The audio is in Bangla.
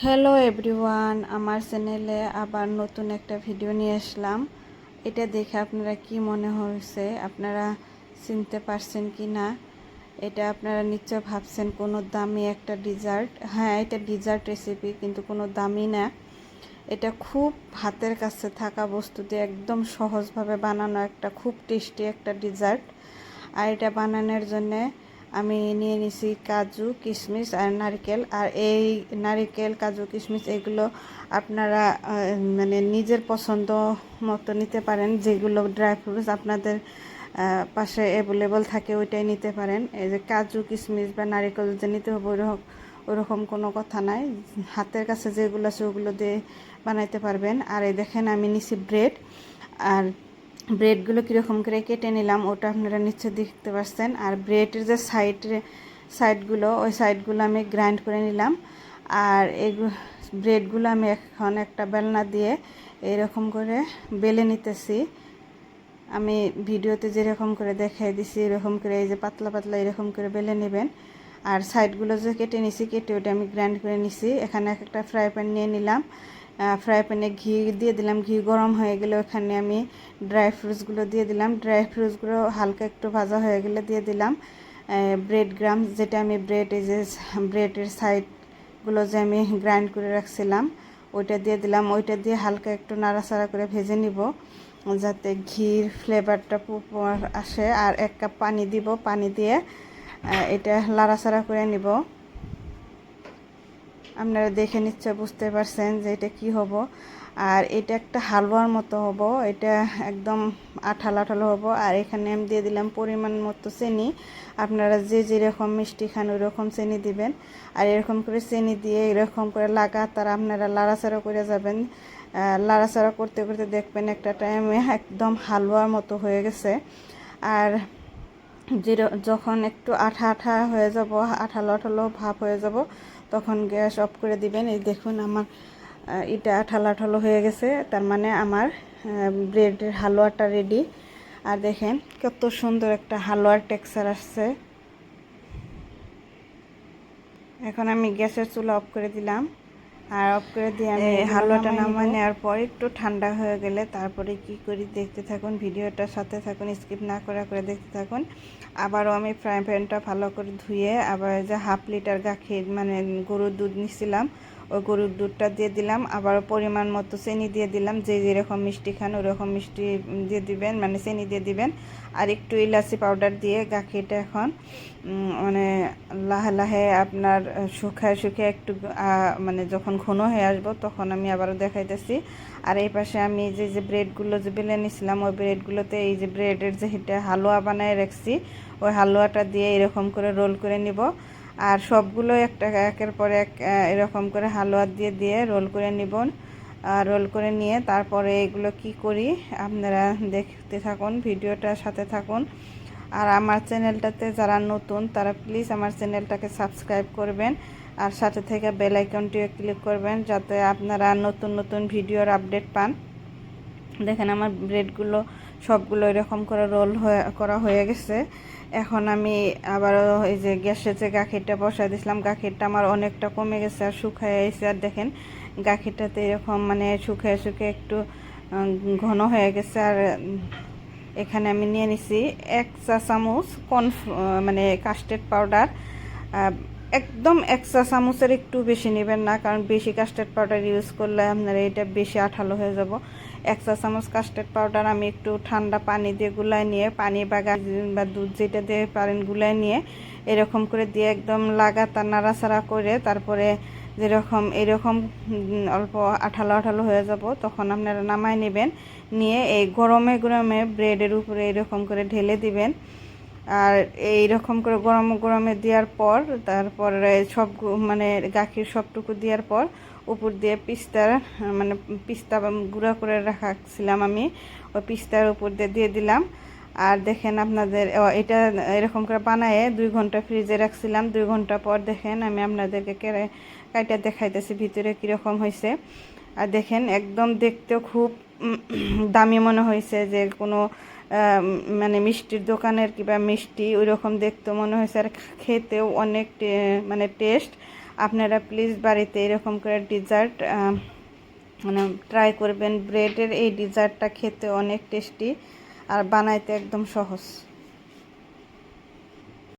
হ্যালো এভরিওয়ান, আমার চ্যানেলে আবার নতুন একটা ভিডিও নিয়ে আসলাম। এটা দেখে আপনারা কি মনে হয়েছে, আপনারা চিনতে পারছেন কি না? এটা আপনারা নিশ্চয় ভাবছেন কোনো দামি একটা ডিজার্ট। হ্যাঁ, এটা ডিজার্ট রেসিপি, কিন্তু কোনো দামি না। এটা খুব হাতের কাছে থাকা বস্তু দিয়ে একদম সহজভাবে বানানো একটা খুব টেস্টি একটা ডিজার্ট। আর এটা বানানোর জন্যে আমি নিয়ে নিছি কাজু, কিশমিশ আর নারকেল। আর এই নারকেল, কাজু, কিশমিশ এগুলো আপনারা মানে নিজের পছন্দ মতো নিতে পারেন। যেগুলো ড্রাই ফ্রুটস আপনাদের পাশে অ্যাভেলেবল থাকে ওইটাই নিতে পারেন। এই যে কাজু, কিশমিশ বা নারকেল যে নিতে হবে ওরকম কোনো কথা নাই। হাতের কাছে যেগুলো আছে ওগুলো দিয়ে বানাইতে পারবেন। আর এই দেখেন আমি নিছি ব্রেড। আর ব্রেডগুলো কীরকম করে কেটে নিলাম ওটা আপনারা নিশ্চয় দেখতে পাচ্ছেন। আর ব্রেডের যে সাইডগুলো ওই সাইডগুলো আমি গ্রাইন্ড করে নিলাম। আর এই ব্রেডগুলো আমি এখন একটা বেলনা দিয়ে এরকম করে বেলে নিতেছি। আমি ভিডিওতে যেরকম করে দেখাই দিছি এরকম করে এই যে পাতলা পাতলা এরকম করে বেলে নেবেন। আর সাইডগুলো যে কেটে নিছি, কেটে ওটা আমি গ্রাইন্ড করে নিছি। এখানে একটা ফ্রাই প্যান নিয়ে নিলাম। ফ্রাই প্যানে ঘি দিয়ে দিলাম। ঘি গরম হয়ে গেলে ওখানে আমি ড্রাই ফ্রুটসগুলো দিয়ে দিলাম। ড্রাই ফ্রুটসগুলো হালকা একটু ভাজা হয়ে গেলে দিয়ে দিলাম ব্রেড গ্রাম, যেটা আমি এই যে ব্রেডের সাইডগুলো যে আমি গ্রাইন্ড করে রাখছিলাম ওইটা দিয়ে দিলাম। ওইটা দিয়ে হালকা একটু নাড়াচাড়া করে ভেজে নিব যাতে ঘির ফ্লেভারটা আসে। আর 1 কাপ পানি দিব। পানি দিয়ে এটা লাড়াচাড়া করে নিব। আপনারা দেখে নিশ্চয় বুঝতে পারছেন যে এটা কি হব। আর এটা একটা হালুয়ার মতো হব, এটা একদম আঠালো আঠালো হব। আর এখানে আমি দিয়ে দিলাম পরিমাণ মতো চিনি। আপনারা যে যেরকম মিষ্টি খান ওই রকম চিনি দিবেন। আর এরকম করে চিনি দিয়ে এরকম করে লাগাতার আপনারা লাড়াচাড়া করে যাবেন। লাড়াচাড়া করতে করতে দেখবেন একটা টাইমে একদম হালুয়ার মতো হয়ে গেছে। আর যখন একটু আঠা আঠা হয়ে যাব, আঠালো আঠালো ভাব হয়ে যাব, তখন গ্যাস অফ করে দিবেন। এই দেখুন আমার এটা আঠালো আঠালো হয়ে গেছে, তার মানে আমার ব্রেডের হালুয়াটা রেডি। আর দেখেন কত সুন্দর একটা হালুয়ার টেক্সচার আসছে। এখন আমি গ্যাসের চুলা অফ করে দিলাম। আর অফ করে দিয়ে আমি হালুয়াটা নামায় নেওয়ার পর একটু ঠান্ডা হয়ে গেলে তারপরে কি করি দেখতে থাকুন, ভিডিওটার সাথে থাকুন, স্কিপ না করে দেখতে থাকুন। আবারও আমি ফ্রাই প্যানটা ভালো করে ধুয়ে আবার যে 1/2 লিটার গাখির মানে গরুর দুধ নিছিলাম ওই গরুর দুধটা দিয়ে দিলাম। আবার পরিমাণ মতো চিনি দিয়ে দিলাম। যে যেরকম মিষ্টি খান ওরকম মিষ্টি দিয়ে দিবেন, মানে চিনি দিয়ে দিবেন। আর একটু ইলাচি পাউডার দিয়ে গাখিরটা এখন মানে লাহে লাহে আপনার শুকায় একটু মানে যখন ঘন হয়ে আসবো তখন আমি আবারও দেখাইতেছি। আর এই পাশে আমি যে ব্রেডগুলো যে বেলে নিয়েছিলাম ওই ব্রেডগুলোতে এই যে ব্রেডের যে হিটে হালুয়া বানায় রাখছি ওই হালুয়াটা দিয়ে এরকম করে রোল করে নিব। আর সবগুলো একের পর এক এরকম করে হালুয়া দিয়ে দিয়ে রোল করে নিব। রোল করে নিয়ে তারপরে এগুলো কি করি আপনারা দেখতে থাকুন, ভিডিওটার সাথে থাকুন। আর আমার চ্যানেলটাতে যারা নতুন তারা প্লিজ আমার চ্যানেলটাকে সাবস্ক্রাইব করবেন। আর সাথে থেকে বেল আইকনটিও ক্লিক করবেন যাতে আপনারা নতুন নতুন ভিডিওর আপডেট পান। দেখেন আমার ব্রেডগুলো সবগুলো এরকম করে রোল করা হয়ে গেছে। এখন আমি আবারও এই যে গ্যাসে যে গাখিরটা বসাই দিয়েছিলাম, গাখিরটা আমার অনেকটা কমে গেছে আর শুকায় এসে। আর দেখেন গাখিরটাতে এরকম মানে শুকিয়ে একটু ঘন হয়ে গেছে। আর এখানে আমি নিয়ে নিছি 1 চা চামচ মানে কাস্টার্ড পাউডার। একদম 1 চা চামচের একটু বেশি নেবেন না, কারণ বেশি কাস্টার্ড পাউডার ইউজ করলে আপনারা এটা বেশি আঠালো হয়ে যাব। 1 চা চামচ কাস্টার্ড পাউডার আমি একটু ঠান্ডা পানি দিয়ে গুলায় নিয়ে, পানি বা দুধ যেটা দিয়ে পারেন গুলায় নিয়ে এরকম করে দিয়ে একদম লাগাতার নাড়াচাড়া করে তারপরে যেরকম এরকম অল্প আঠালো আঠালো হয়ে যাব তখন আপনারা নামায় নেবেন। নিয়ে এই গরমে গরমে ব্রেডের উপরে এরকম করে ঢেলে দিবেন। আর এইরকম করে গরমে দেওয়ার পর তারপরে সব মানে গাখির সবটুকু দেওয়ার পর উপর দিয়ে পিস্তা গুঁড়া করে রাখাছিলাম আমি, ওই পিস্তার উপর দিয়ে দিলাম। আর দেখেন আপনাদের এটা এরকম করে বানায়ে 2 ঘন্টা ফ্রিজে রাখছিলাম। 2 ঘন্টা পর দেখেন আমি আপনাদেরকে কাইটা দেখাইতেছি ভিতরে কীরকম হয়েছে। আর দেখেন একদম দেখতেও খুব দামি মনে হয়েছে, যে কোনো মানে মিষ্টির দোকানের কিংবা মিষ্টি ওই রকম দেখতে মনে হয়েছে। আর খেতেও অনেক মানে টেস্ট। আপনারা প্লিজ বাড়িতে এরকম করে ডেজার্ট মানে ট্রাই করবেন। ব্রেডের এই ডেজার্টটা খেতে অনেক টেস্টি আর বানাইতে একদম সহজ।